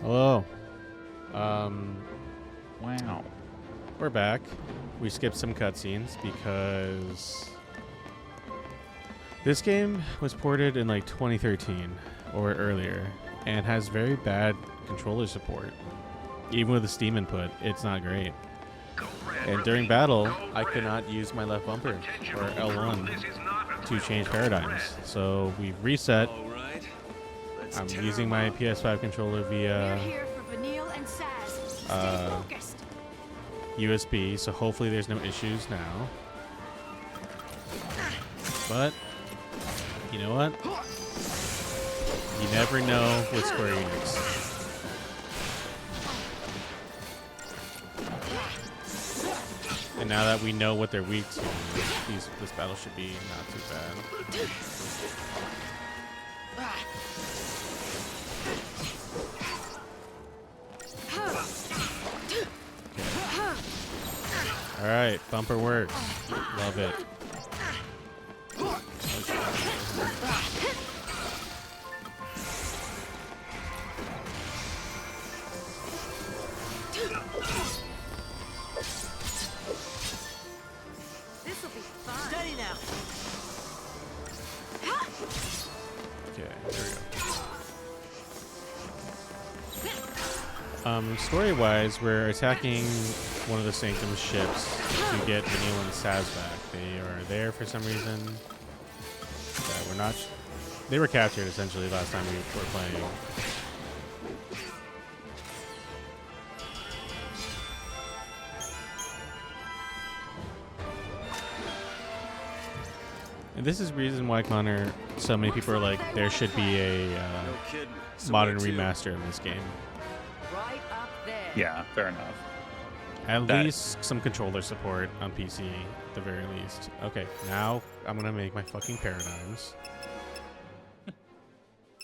Hello. Wow. We're back. We skipped some cutscenes because this game was ported in like 2013 or earlier and has very bad controller support. Even with the Steam input, it's not great. And during battle, I could not use my left bumper or L1 to change paradigms. So we've reset. I'm using my PS5 controller via Vanille and Sazh. Stay focused. USB, so hopefully there's no issues now. But you know what? You never know with Square Enix. And now that we know what they're weak to, this battle should be not too bad. All right, bumper works. Love it. This'll be fun. Steady now. Okay, there we go. Story-wise, we're attacking one of the Sanctum ships to get Vanille and Sazh back. They are there for some reason. We're not. They were captured essentially last time we were playing. And this is the reason why, Connor, so many people are like, there should be a modern remaster of this game. Right up there. Yeah, fair enough. At least some controller support on PC, at the very least. Okay, now I'm gonna make my fucking paradigms.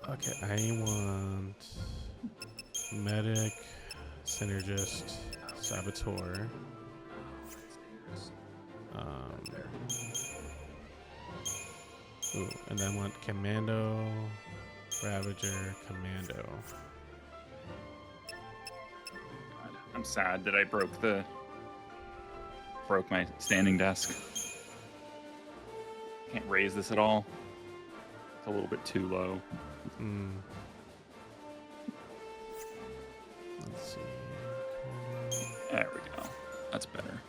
Okay, I want medic, synergist, saboteur. Ooh, and then I want commando, ravager, commando. I'm sad that I broke my standing desk. Can't raise this at all. It's a little bit too low. Let's see. There we go. That's better.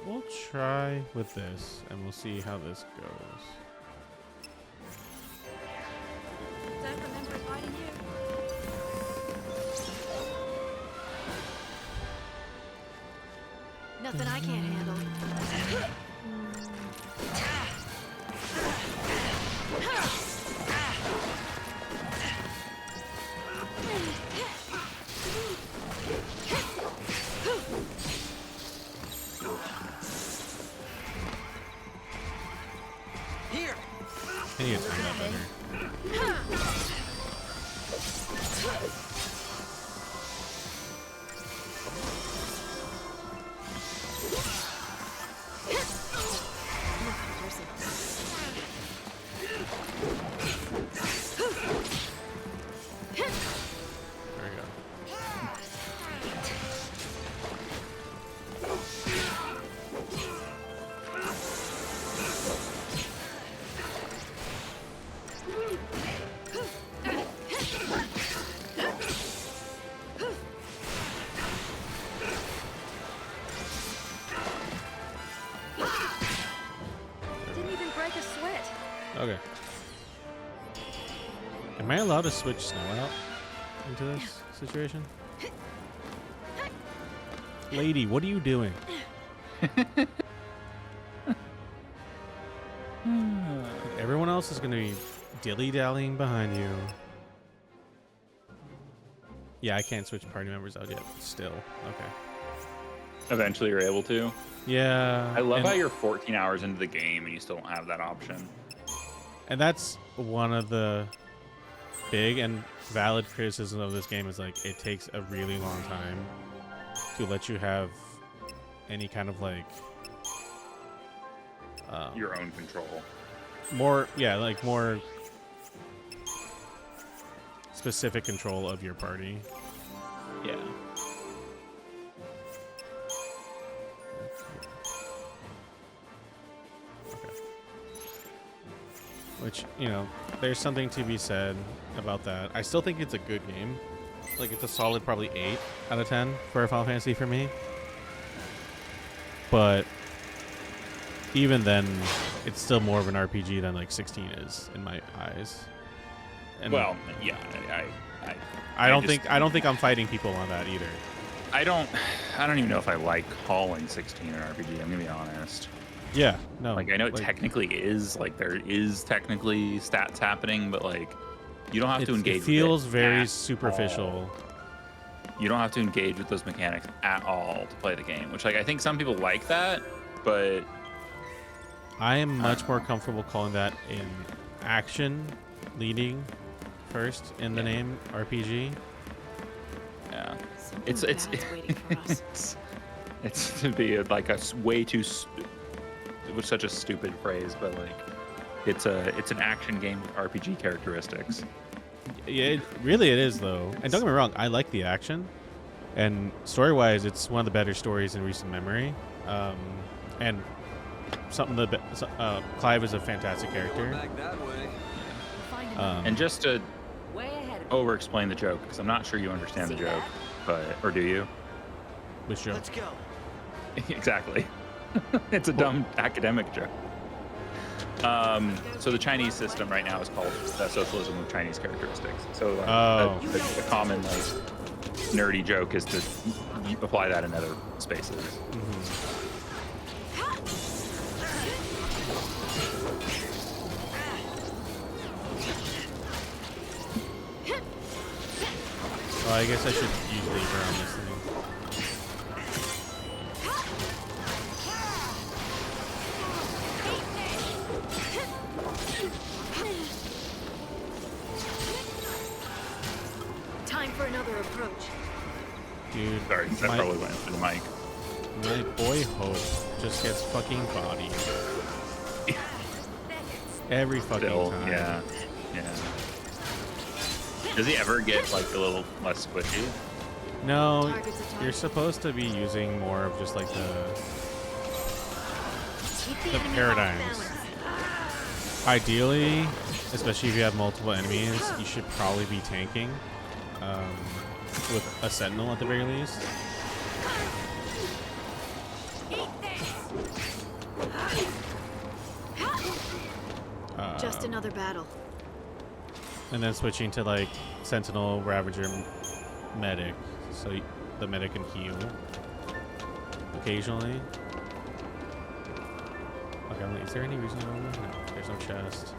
We'll try with this, and we'll see how this goes. Don't remember inviting you. Nothing I can't handle. Here. I need to turn that better. There we go. Didn't even break a sweat. Okay. Am I allowed to switch Snow out into this situation? Lady, what are you doing? Everyone else is going to be dilly-dallying behind you. Yeah, I can't switch party members out yet. Still. Okay. Eventually you're able to. Yeah. I love how you're 14 hours into the game and you still don't have that option. And that's one of the big and valid criticisms of this game is like it takes a really long time to let you have any kind of like your own control. More, yeah, like more specific control of your party. Yeah. Which, you know, there's something to be said about that. I still think it's a good game. Like, it's a solid probably 8 out of 10 for a Final Fantasy for me. But even then, it's still more of an RPG than like 16 is in my eyes. And Well, yeah, I don't think I'm fighting people on that either. I don't even know if I like calling 16 an RPG. I'm gonna be honest. Yeah, no. Like I know it technically is, like there is technically stats happening, but like you don't have to engage. It feels with it very at superficial. all. You don't have to engage with those mechanics at all to play the game, which like I think some people like that, but I am much more comfortable calling that an action leading first in the name RPG. yeah, Something it's bad's waiting for us. it's to be like a way too. It was such a stupid phrase, but like it's an action game with RPG characteristics. Yeah, it is though. And don't get me wrong, I like the action, and story-wise, it's one of the better stories in recent memory. And something that Clive is a fantastic character. Find him. And just to Way ahead of over-explain the joke, because I'm not sure you understand the See joke, that? or do you? Which joke? go. Exactly. It's a dumb academic joke. So the Chinese system right now is called socialism with Chinese characteristics. So like, a common like nerdy joke is to apply that in other spaces. Well, I guess I should use Libra on this thing. Time for another approach. Dude, Sorry, that probably went for the mic. my boy Hope just gets fucking bodied. Every fucking Still, time. yeah. Does he ever get like a little less squishy? No, Target's a target. you're supposed to be using more of just like Keep the enemy paradigms. off balance. Ideally, especially if you have multiple enemies, you should probably be tanking with a sentinel at the very least. Just another battle. And then switching to like sentinel, ravager, medic, so the medic can heal occasionally. Okay, is there any reason to go? No, there's no chest.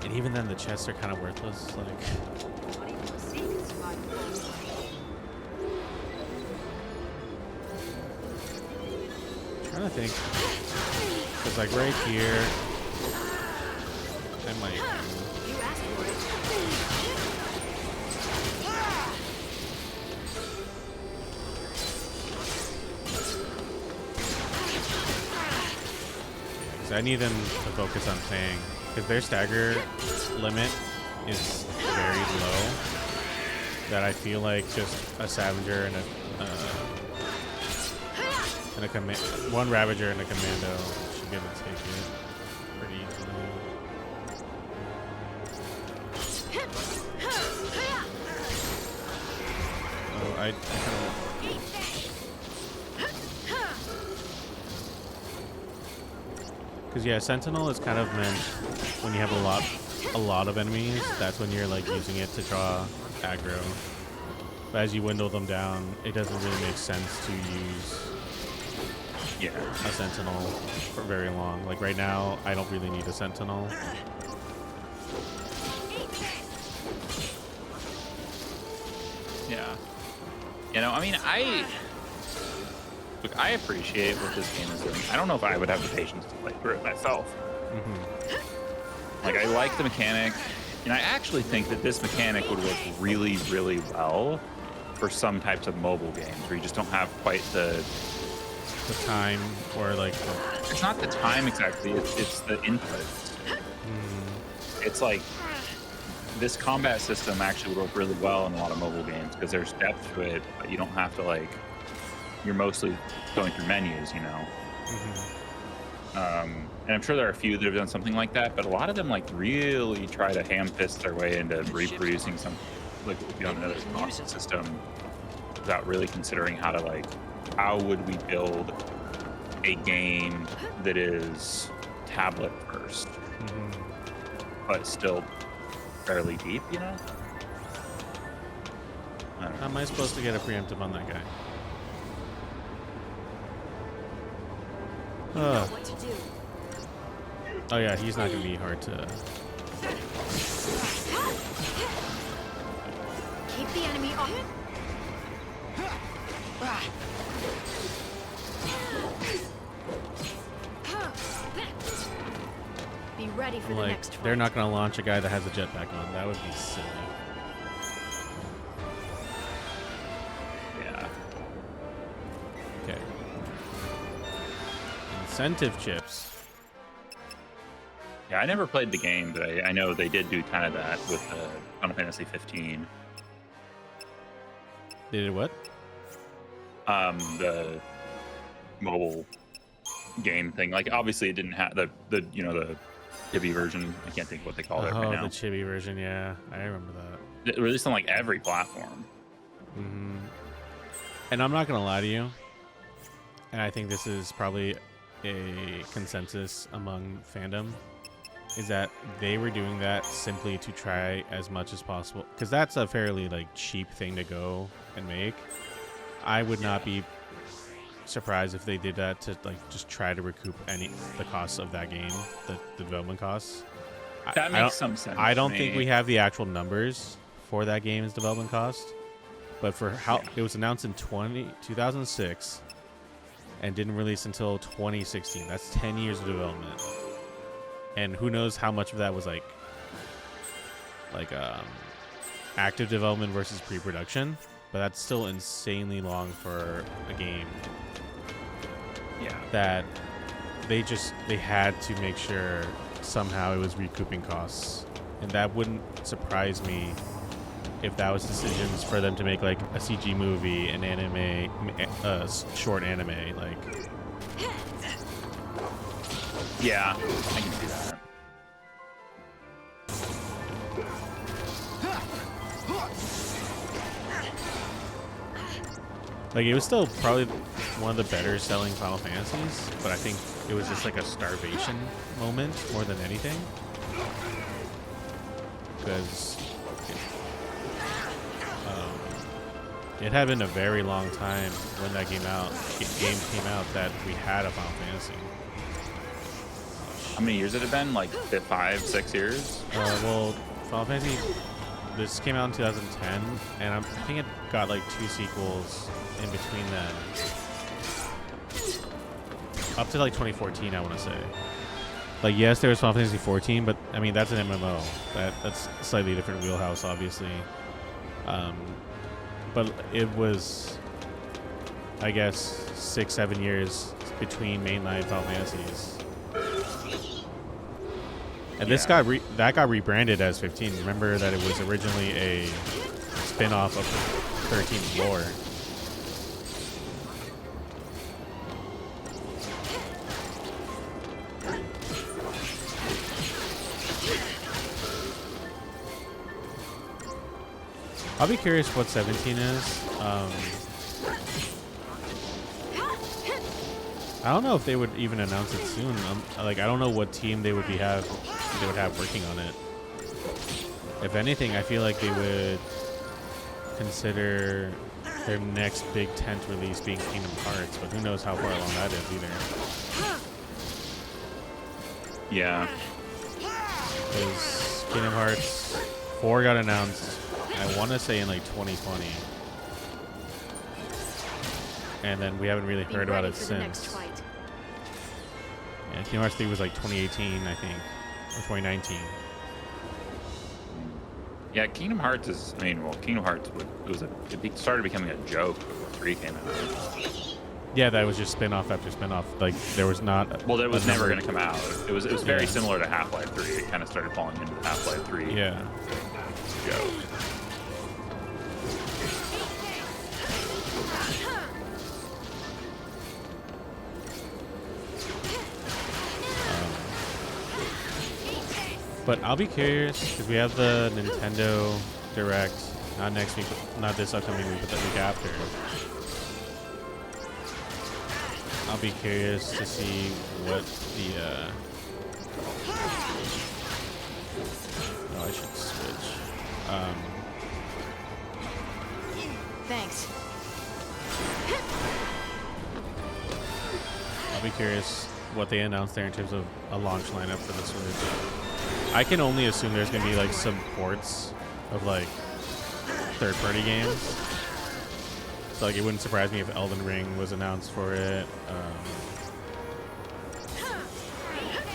And even then, the chests are kind of worthless. Like, trying to think, because like right here, I might. You asked for it. So I need them to focus on playing, because their stagger limit is very low. That I feel like just a Scavenger and one Ravager and a Commando should be able to take it pretty easily. Oh, I kind of. Because yeah, Sentinel is kind of meant when you have a lot of enemies. That's when you're like using it to draw aggro. But as you window them down, it doesn't really make sense to use a Sentinel for very long. Like right now, I don't really need a Sentinel. Yeah. You know, I mean, I appreciate what this game is doing. I don't know if I would have the patience to play through it myself. Like, I like the mechanic, and I actually think that this mechanic would work really, really well for some types of mobile games where you just don't have quite the time or like it's not the time exactly, it's the inputs. It's like this combat system actually would work really well in a lot of mobile games because there's depth to it, but you don't have to like. You're mostly going through menus, you know. And I'm sure there are a few that have done something like that, but a lot of them like really try to ham-fist their way into reproducing some like what would be on another console system without really considering how to like how would we build a game that is tablet first, but still fairly deep, you know? I don't know. How am I supposed to get a preemptive on that guy? What to do? Oh yeah, he's not gonna be hard to. Keep the enemy off. Be ready for the Like, next fight. they're not gonna launch a guy that has a jetpack on. That would be silly. Yeah. Okay. Incentive chips. Yeah, I never played the game, but I know they did do kind of that with Final Fantasy 15. They did what? The mobile game thing. Like, obviously, it didn't have the chibi version. I can't think of what they call it right now. The chibi version. Yeah, I remember that. It released on like every platform. And I'm not gonna lie to you. And I think this is probably a consensus among fandom. Is that they were doing that simply to try as much as possible, because that's a fairly like cheap thing to go and make. I would not be surprised if they did that to like just try to recoup the costs of that game, the development costs. That makes some sense. I don't think we have the actual numbers for that game's development cost, but for how it was announced in 2006 and didn't release until 2016. That's 10 years of development. And who knows how much of that was like active development versus pre-production, but that's still insanely long for a game. Yeah. That they had to make sure somehow it was recouping costs, and that wouldn't surprise me if that was decisions for them to make like a CG movie, an anime, short anime, like. Yeah, I can see that. Like, it was still probably one of the better selling Final Fantasies, but I think it was just like a starvation moment more than anything. Because it had been a very long time when that game came out that we had a Final Fantasy. How many years had it been? Like 5, 6 years? Well, Final Fantasy, this came out in 2010, and I think it got like 2 sequels in between then. Up to like 2014, I want to say. Like, yes, there was Final Fantasy 14, but I mean, that's an MMO. That's a slightly different wheelhouse, obviously. But it was, I guess, 6-7 years between mainline Final Fantasies. And this got rebranded as 15. Remember that it was originally a spin-off of 13's lore. I'll be curious what 17 is. I don't know if they would even announce it soon. I don't know what team they would have working on it. If anything, I feel like they would consider their next big tent release being Kingdom Hearts, but who knows how far along that is either. Yeah. Because Kingdom Hearts 4 got announced, I want to say in like 2020. And then we haven't really heard about it since. Yeah, Kingdom Hearts 3 was like 2018, I think, or 2019. Yeah, Kingdom Hearts is. I mean, well, Kingdom Hearts it started becoming a joke before 3 came out. Yeah, that was just spin-off after spin-off. Like, there was not. Well, that was never going to come out. It was very similar to Half-Life 3. It kind of started falling into Half-Life 3. Yeah. go. But I'll be curious because we have the Nintendo Direct, not next week, not this upcoming week, but the week after. I'll be curious to see what the. Oh, I should switch. Thanks. I'll be curious what they announced there in terms of a launch lineup for the Switch. I can only assume there's gonna be like some ports of like third-party games. So like it wouldn't surprise me if Elden Ring was announced for it.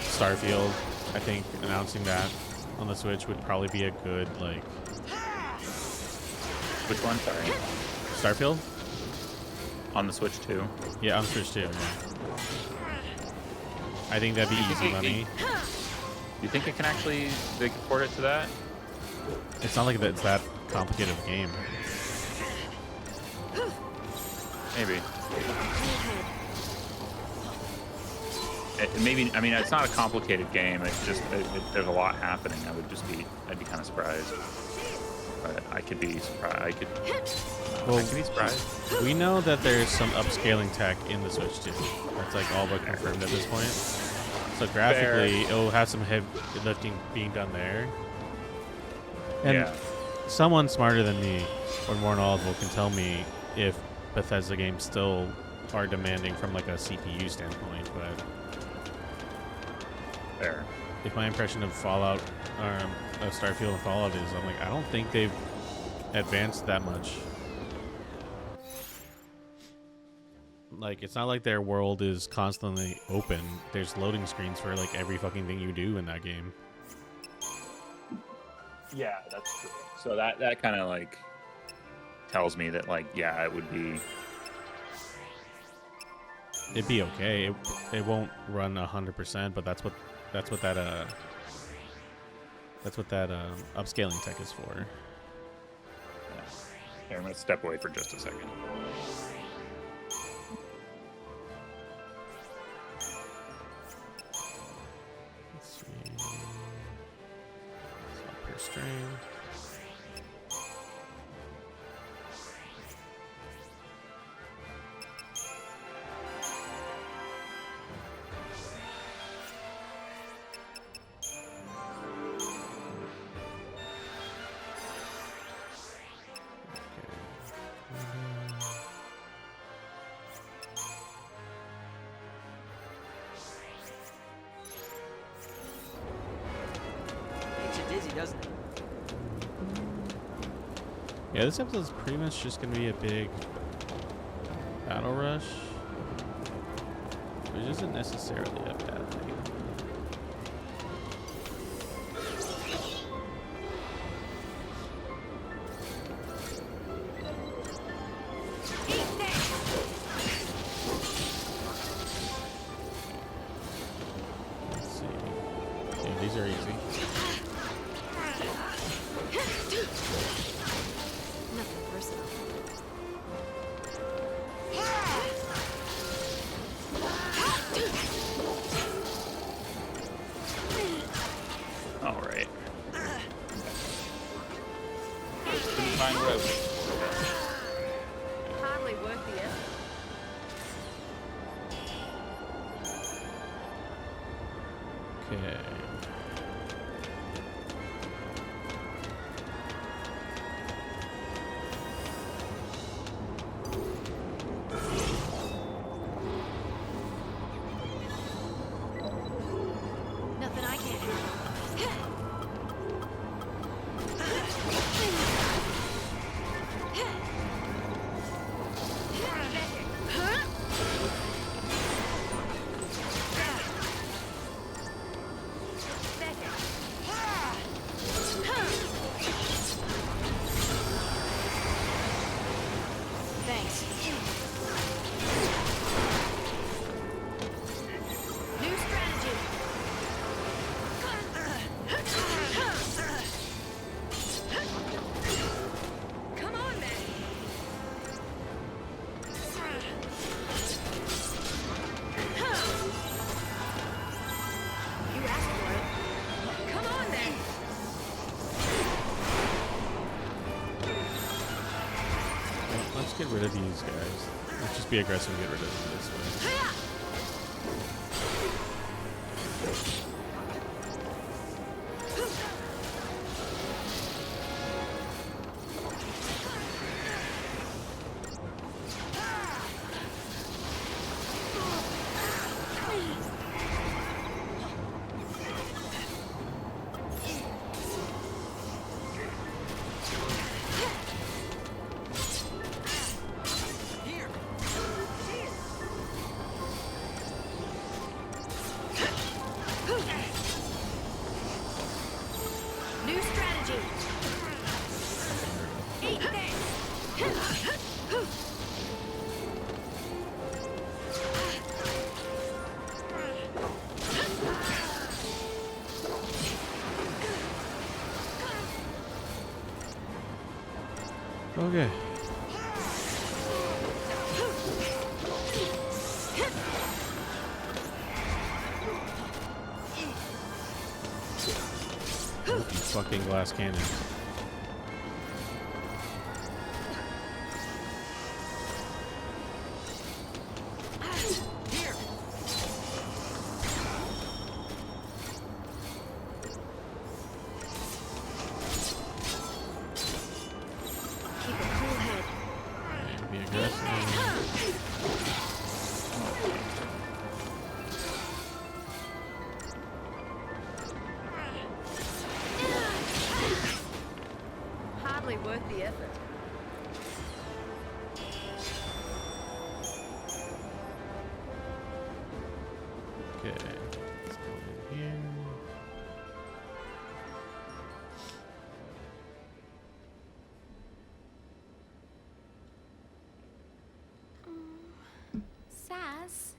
Starfield, I think announcing that on the Switch would probably be a good like. Which one? Sorry. Starfield? On the Switch too. Yeah, on Switch too. Yeah. I think that'd be easy money. You think it can actually they can port it to that? It's not like it's that complicated of a game. Maybe. Maybe. I mean, it's not a complicated game. It's just there's a lot happening. I'd be kind of surprised. But I could be surprised. I could be surprised. We know that there's some upscaling tech in the Switch too. That's like all but confirmed at this point. So graphically, it'll have some heavy lifting being done there. And yeah. Someone smarter than me or more knowledgeable can tell me if Bethesda games still are demanding from like a CPU standpoint. But Fair. if my impression of Fallout, of Starfield and Fallout is, I'm like, I don't think they've advanced that much. Like, it's not like their world is constantly open. There's loading screens for like every fucking thing you do in that game. Yeah, that's true. So that kind of like tells me that like yeah, it would be. It'd be okay. It won't run 100%, but that's what that upscaling tech is for. Yeah. Okay, I'm gonna step away for just a second. Let's see. Swap per string. Doesn't it? Yeah, this episode's pretty much just gonna be a big battle rush, which isn't necessarily a bad thing. Let's see. Yeah, these are easy. Nothing personal. All right. Couldn't find where I was. Hardly worth the effort. Okay. Nothing I can't handle. Thanks. New strategy. Let's get rid of these guys. Let's just be aggressive and get rid of them this way. New strategy. Eat this. Okay. Fucking glass cannon. Here. Keep a cool head. And be aggressive. Hardly worth the effort. Okay. Let's go in here. Sazh?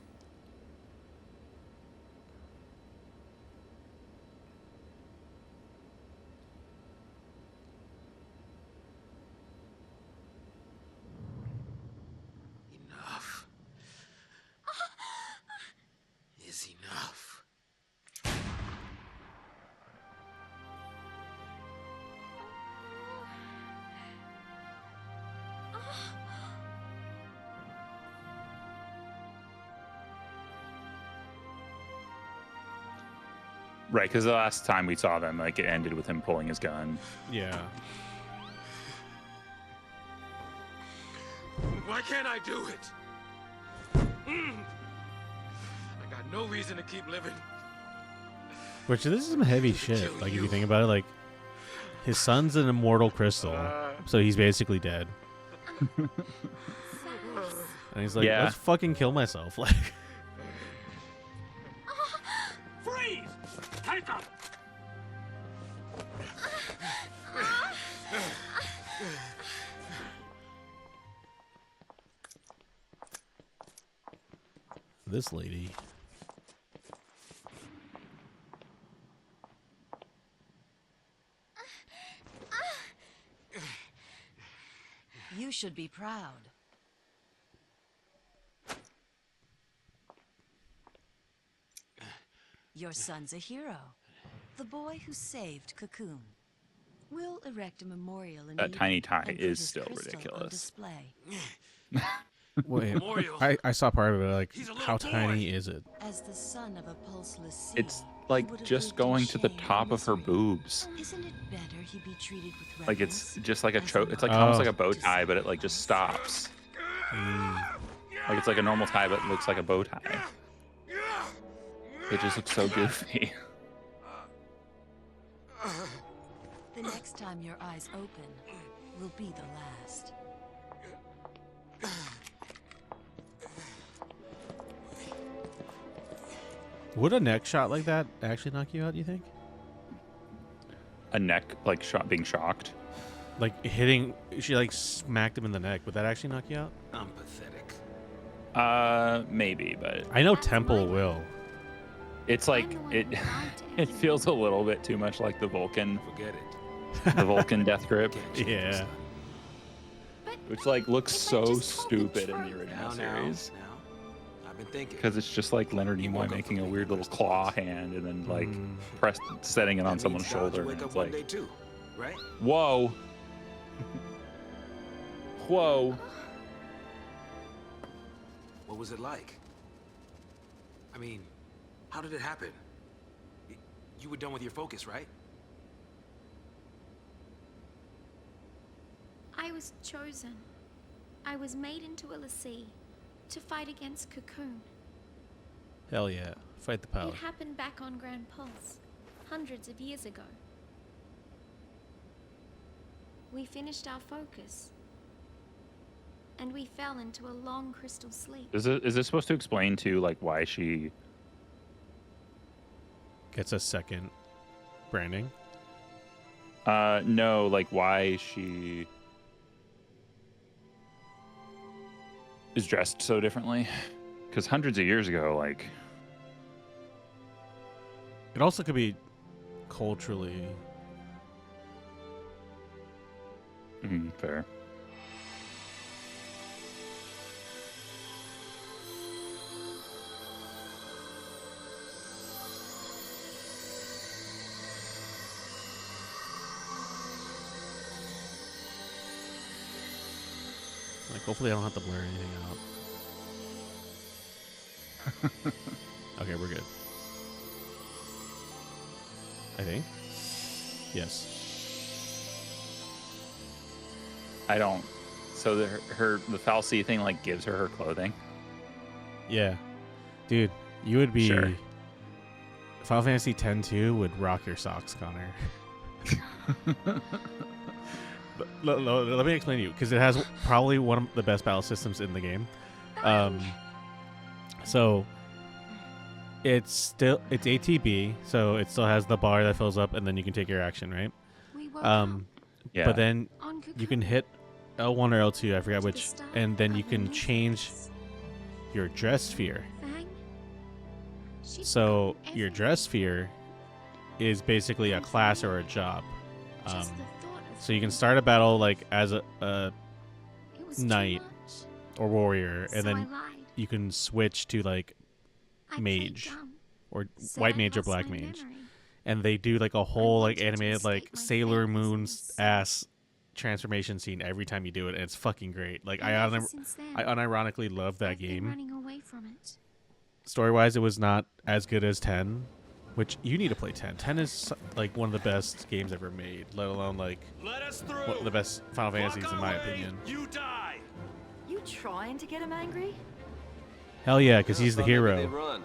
Enough is enough. Right, because the last time we saw them, like, it ended with him pulling his gun. Yeah. Why can't I do it? I got no reason to keep living. Which this is some heavy shit. Like if you think about it, like his son's an immortal crystal, so he's basically dead. And he's like, Yeah. let's fucking kill myself. Like, Freeze! Take him! this lady. You should be proud. Your son's a hero. The boy who saved Cocoon. We'll erect a memorial in That Eden tiny tie and put is his still crystal on ridiculous. display. Wait, Memorial. I saw part of it. Like, He's a little how boy. tiny is it? As the son of a pulseless sea, It's he like would have just lived in going to the shame top and of her misery. boobs. Isn't it better he be treated with Like it's reverence just like a as choke. It's like Oh. almost like a bow tie, but it like just stops. Like it's like a normal tie, but it looks like a bow tie. It just looks so goofy. The next time your eyes open will be the last. Would a neck shot like that actually knock you out, you think? A neck like shot, being shocked. Like hitting, she like smacked him in the neck. Would that actually knock you out? I'm pathetic. Maybe, but I know That's Temple my will. it's like I'm the one it. who liked It feels a little bit too much like the Vulcan, Forget it. the Vulcan death grip, Can't change Yeah. this. But which like looks If I so just told the stupid in the truth. original Now, series. now. I've been thinking. Because it's just like Leonard You Nimoy woke up making a completely weird little messed up. claw hand and then like Mm. setting it on That someone's means God, shoulder, you and wake it's up one like, day too, right? whoa. Whoa. What was it like? I mean, how did it happen? You were done with your focus, right? I was chosen. I was made into a Lassie to fight against Cocoon. Hell yeah. Fight the power. It happened back on Grand Pulse, hundreds of years ago. We finished our focus, and we fell into a long crystal sleep. Is this supposed to explain to like why she Gets a second branding. no, like why she is dressed so differently? Because hundreds of years ago, like It also could be culturally. fair. Like, hopefully I don't have to blur anything out. Okay, we're good. I think. Yes. I don't. So the Falsey thing like gives her clothing. Yeah. Dude, you would be... Sure. Final Fantasy X-2 would rock your socks, Connor. Let me explain to you, because it has probably one of the best battle systems in the game. So it's ATB, so it still has the bar that fills up, and then you can take your action, right? We woke up Yeah. But then on Cocoon. you can hit L1 or L2, I forgot To the which, start and then you of can the change universe. your dress sphere. Fang? She'd So forgotten your everything. dress sphere is basically a class or a job. Just the thought of So you can it. start a battle like as a It was too knight much. or warrior, So and I then lied. you can switch to like I played mage dumb. or Said white I mage or lost black my mage, memory. and they do like a whole like wanted to animated escape like my Sailor fate as Moon's a ass transformation scene every time you do it, and it's fucking great. Like And ever since then, I unironically love that I've been game. running away from it. Story wise, it was not as good as 10, which you need to play 10. 10 is like one of the best games ever made, let alone like Let us through. one of the best Final Fantasies in my Walk away, opinion. You die. You trying to get him angry? Hell yeah, because he's the Thought maybe hero. they'd run.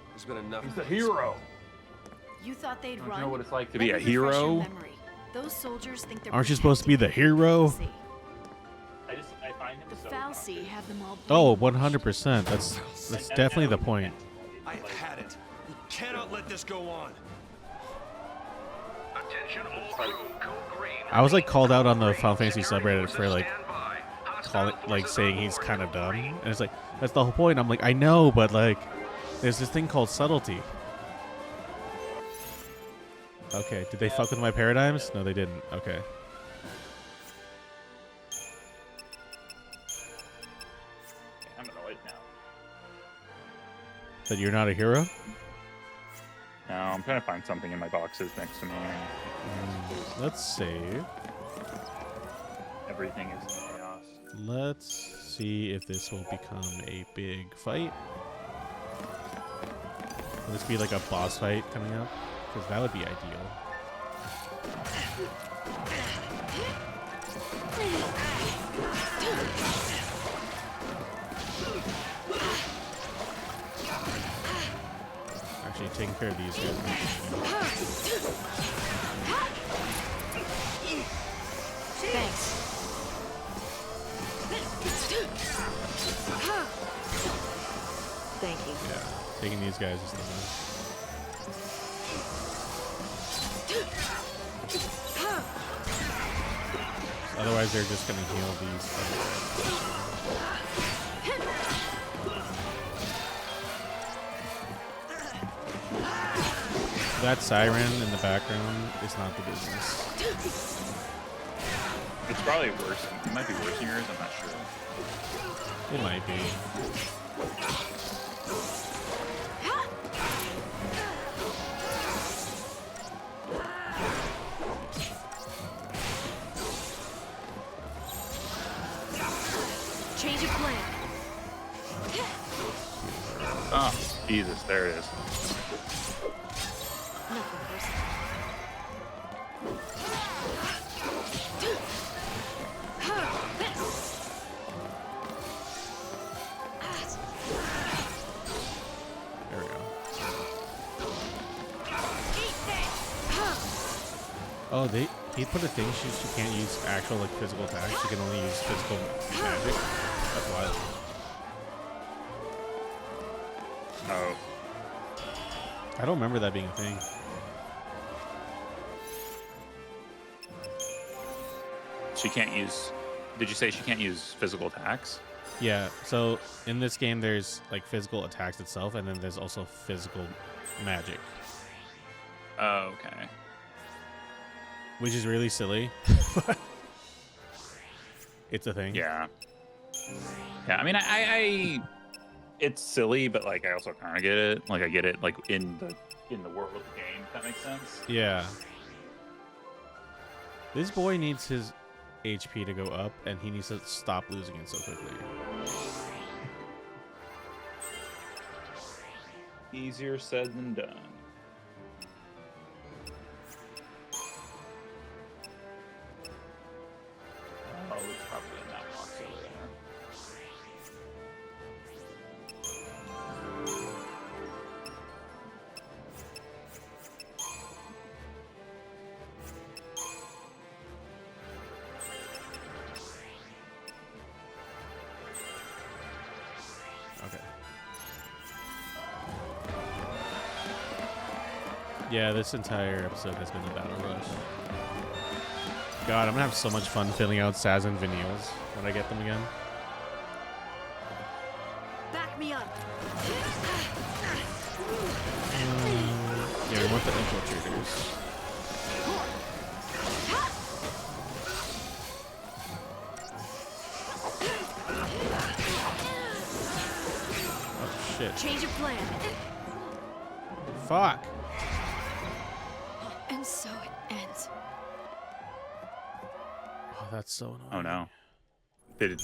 There's been enough. He's the hero. You thought they'd Don't you run? know what it's like to Let be a me refresh your hero? memory. Those soldiers think they're Aren't you supposed to be the protecting hero? the I find him The so Falsey have them all. Oh, brainwashed. 100%. That's definitely the point. I have had it. You cannot let this go on. Attention all crew, Code Green. I was like called out on the Final Fantasy subreddit for like saying he's kind of dumb, and it's like that's the whole point. I'm like, I know, but like there's this thing called subtlety. Okay, did they fuck with my paradigms? No, they didn't. Okay. I'm annoyed now. That you're not a hero? No, I'm trying to find something in my boxes next to me. Let's save. Everything is chaos. Let's see if this will become a big fight. Will this be like a boss fight coming up? Because that would be ideal. Actually, taking care of these guys. Thanks. Thank you. Yeah, taking these guys is the best. Otherwise, they're just gonna heal these. That siren in the background is not the business. It's probably worse. It might be worse than yours. I'm not sure. It might be. Change of plan. Oh, Jesus, there it is. Nothing personal. There we go. Oh, he put a thing she can't use actual like physical attacks. She can only use physical magic. That's wild. Oh. I don't remember that being a thing. She can't use... Did you say she can't use physical attacks? Yeah, so in this game there's like physical attacks itself, and then there's also physical magic. Oh, okay. Which is really silly. It's a thing. Yeah. Yeah, I mean, I it's silly, but like I also kind of get it. Like I get it like in the world of the game, if that makes sense. Yeah. This boy needs his HP to go up, and he needs to stop losing it so quickly. Easier said than done. Oh, it's probably in that box over there. Okay. Yeah, this entire episode has been a battle rush. God, I'm gonna have so much fun filling out Sazh and Vanille's when I get them again. Back me up. Yeah, we want the infiltrators. Oh shit. Change of plan. Fuck. And so it ends. Oh, that's so annoying. Oh no. Did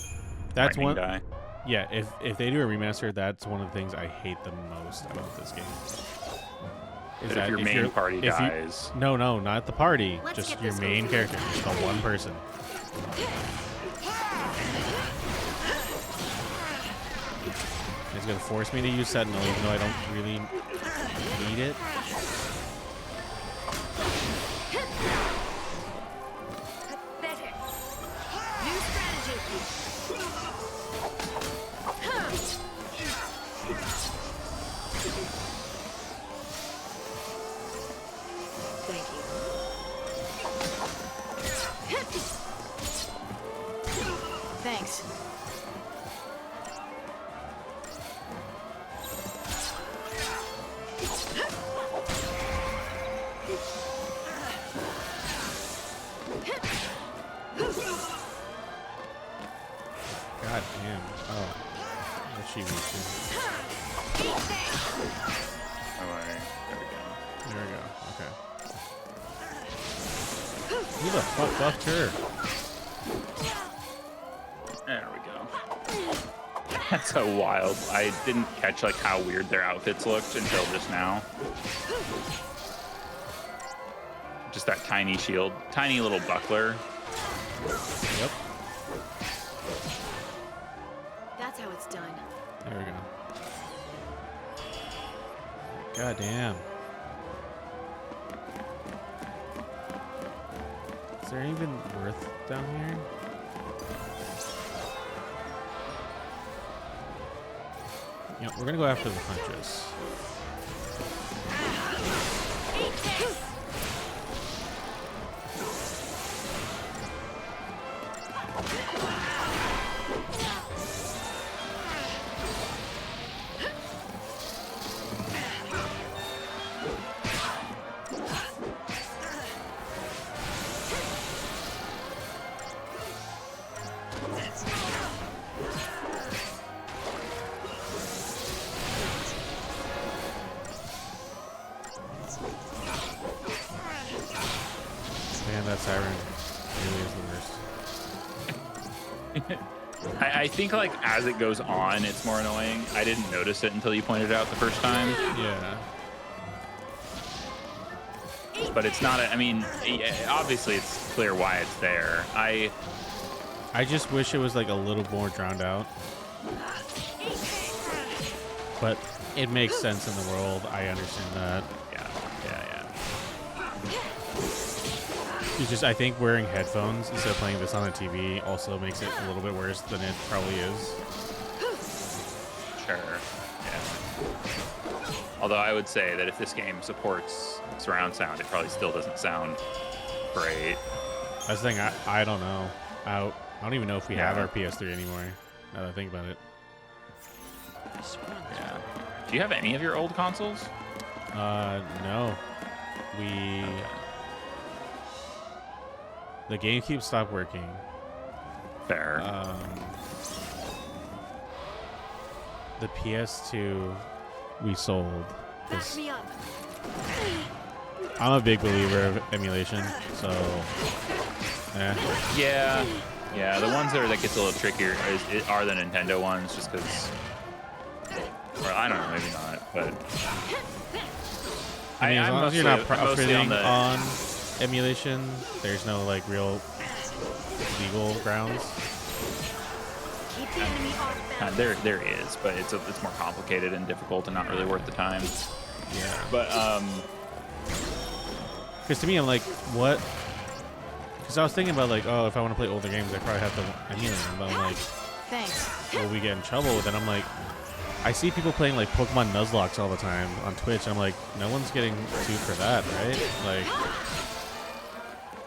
That's lightning one. die? Yeah, if they do a remaster, that's one of the things I hate the most about this game. Is That if your main party dies. No, not the party. Let's just get your this main over character, just the one person. It's gonna force me to use Sentinel, even though I don't really need it. Pathetic. New strategy. Thank you. Thanks. God damn. Oh. What's she reaching? Oh, wait. There we go. There we go. Okay. Who the fuck buffed her? There we go. That's so wild. I didn't catch like how weird their outfits looked until just now. Just that tiny shield, tiny little buckler. Yep. That's how it's done. There we go. God damn. Is there even worth down here? Yep, we're gonna go after the Huntress. Man, that siren really is the worst. I think like as it goes on, it's more annoying. I didn't notice it until you pointed it out the first time. Yeah. But it's not. I mean, obviously it's clear why it's there. I just wish it was like a little more drowned out. But it makes sense in the world. I understand that. Yeah. It's just I think wearing headphones instead of playing this on the TV also makes it a little bit worse than it probably is. Sure. Yeah. Although I would say that if this game supports surround sound, it probably still doesn't sound great. That's the thing. I don't know. I don't even know if we have our PS3 anymore. Now that I think about it. Yeah. Do you have any of your old consoles? No. The GameCube stopped working. Fair. The PS2 we sold. Back me up. I'm a big believer of emulation, so Yeah. The ones that gets a little trickier are the Nintendo ones, just because. Or I don't know, maybe not, but. I mean, as long as you're not profiting on on emulation, there's no like real legal grounds. Keep the enemy off balance. There is, but it's more complicated and difficult and not really worth the time. Yeah. But because to me, I'm like, what? Because I was thinking about like, oh, if I want to play older games, I probably have to emulate them. But I'm like, Thanks. will we get in trouble with it? I'm like, I see people playing like Pokemon Nuzlocke all the time on Twitch. And I'm like, no one's getting sued for that, right? Like,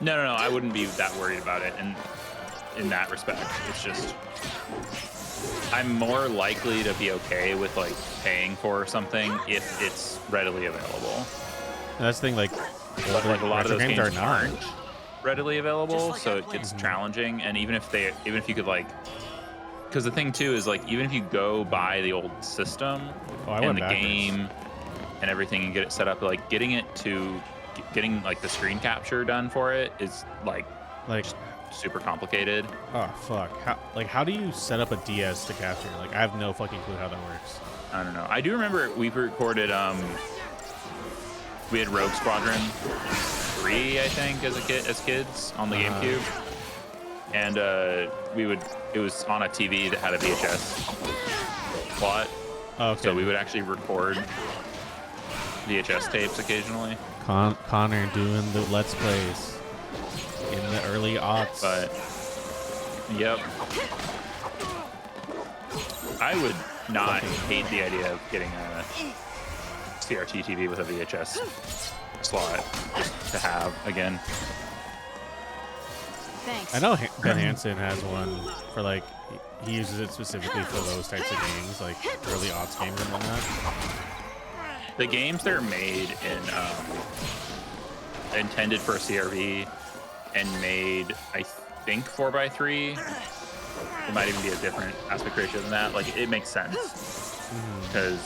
no, I wouldn't be that worried about it. And in that respect, it's just I'm more likely to be okay with like paying for something if it's readily available. and that's the thing. Like, But like a lot of those games are not. aren't readily available, Like so I it played. gets challenging. And even if you could like, because the thing too is like, even if you go buy the old system I and went the backwards. game and everything and get it set up, like getting like the screen capture done for it is like super complicated. Oh fuck! How do you set up a DS to capture? Like, I have no fucking clue how that works. I don't know. I do remember we recorded. We had Rogue Squadron 3, I think, as kids on the GameCube, and it was on a TV that had a VHS plot. Oh, okay. So we would actually record VHS tapes occasionally. Connor doing the Let's Plays in the early aughts. But yep, I would not hate the idea of getting a CRT TV with a VHS slot just to have again. Thanks. I know Ben Hansen has one for like he uses it specifically for those types of games, like early aughts games and whatnot. The games that are made intended for a CRV and made, I think, 4:3. It might even be a different aspect ratio than that. Like, it makes sense because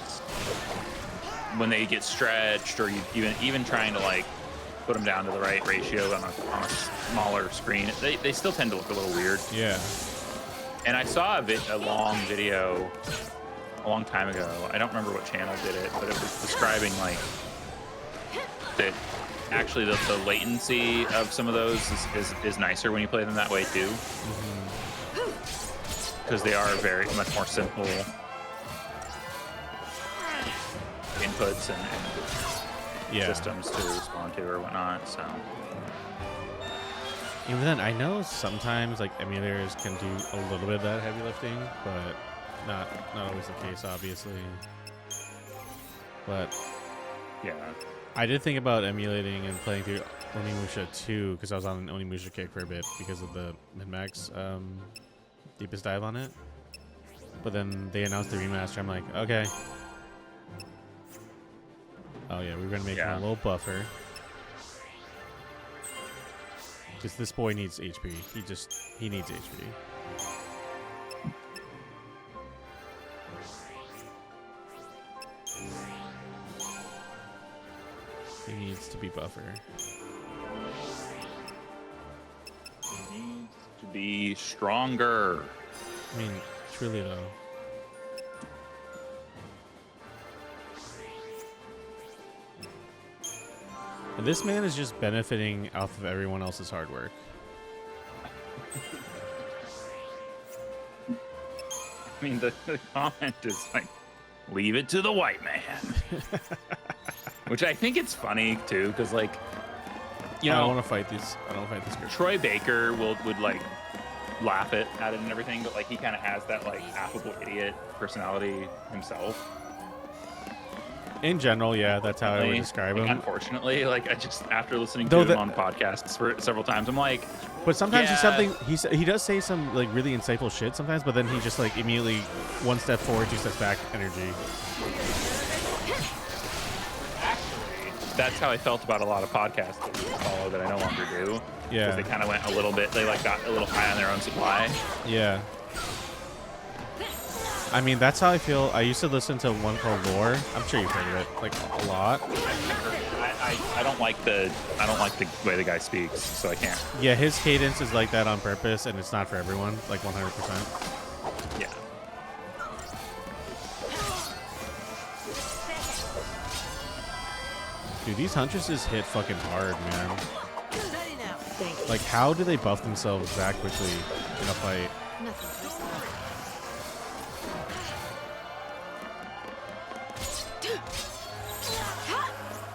when they get stretched, or you even trying to like put them down to the right ratio on a smaller screen, they still tend to look a little weird. Yeah. And I saw a long video a long time ago. I don't remember what channel did it, but it was describing like that actually the latency of some of those is nicer when you play them that way too, because they are very much more simple inputs and systems to respond to or whatnot. So Even then, I know sometimes like emulators can do a little bit of that heavy lifting, but not always the case, obviously. But yeah, I did think about emulating and playing through Onimusha 2 because I was on an Onimusha kick for a bit because of the Min-Max deepest dive on it. But then they announced the remaster. I'm like, okay. Oh yeah, we're gonna make him a little buffer. Because this boy needs HP. He needs HP. He needs to be buffer. He needs to be stronger. I mean, truly though. And this man is just benefiting off of everyone else's hard work. I mean, the comment is like, leave it to the white man. Which I think it's funny too, because like, you know, I don't want to fight these. I don't want to fight this girl. Troy Baker would like laugh at it and everything, but like he kind of has that like affable idiot personality himself. In general, yeah, that's how I would describe him. Unfortunately, like I just after listening to him on podcasts for several times, I'm like, but sometimes yeah. he does say some like really insightful shit sometimes, but then he just like immediately 1 step forward, 2 steps back energy. That's how I felt about a lot of podcasts that I follow that I no longer do. Yeah. Because they kind of went a little bit, they like got a little high on their own supply. Yeah. I mean, that's how I feel. I used to listen to one called Lore. I'm sure you've heard of it, like a lot. I don't like the way the guy speaks, so I can't. Yeah, his cadence is like that on purpose, and it's not for everyone, like 100%. Yeah. Dude, these huntresses hit fucking hard, man. Like, how do they buff themselves that quickly in a fight? Nothing personal.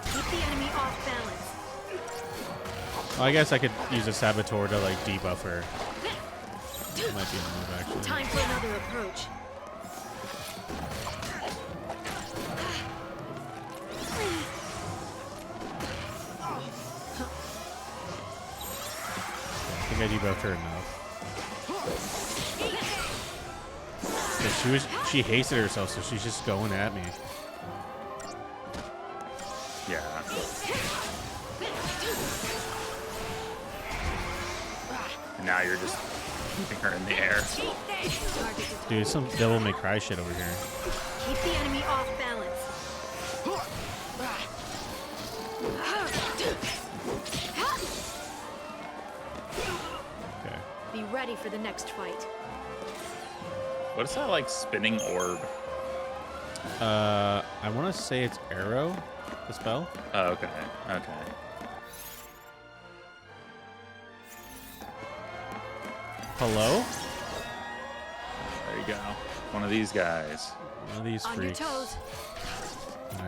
Keep the enemy off balance. Well, I guess I could use a saboteur to like debuff her. That might be a move, actually. Time for another approach. I think I debuffed her enough. Yeah, she hasted herself, so she's just going at me. Yeah. And now you're just keeping her in the air. Dude, some Devil May Cry shit over here. Keep the enemy off balance. Okay. Be ready for the next fight. What is that like spinning orb? I want to say it's Arrow, the spell. Oh, okay. Okay. Hello? There you go. One of these guys. One of these On your freaks. toes.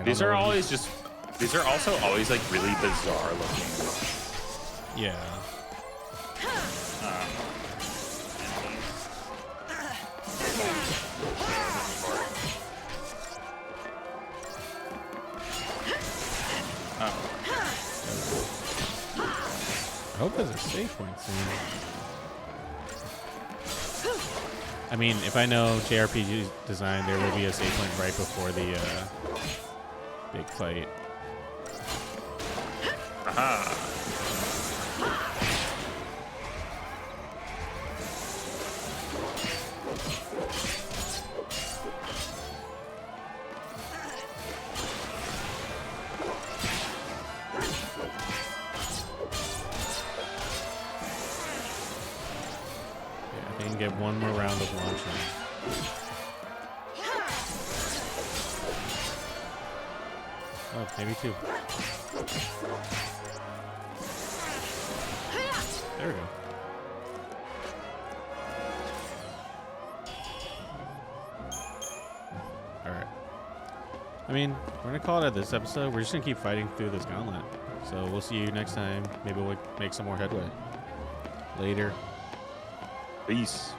These are always just. These are also always like really bizarre looking. Yeah. I hope there's a save point soon. I mean, if I know JRPG design, there will be a save point right before the big fight. Aha. I can get one more round of launching. Oh, maybe two. There we go. Alright. I mean, we're gonna call it at this episode. We're just gonna keep fighting through this gauntlet. So we'll see you next time. Maybe we'll make some more headway. Later. Peace.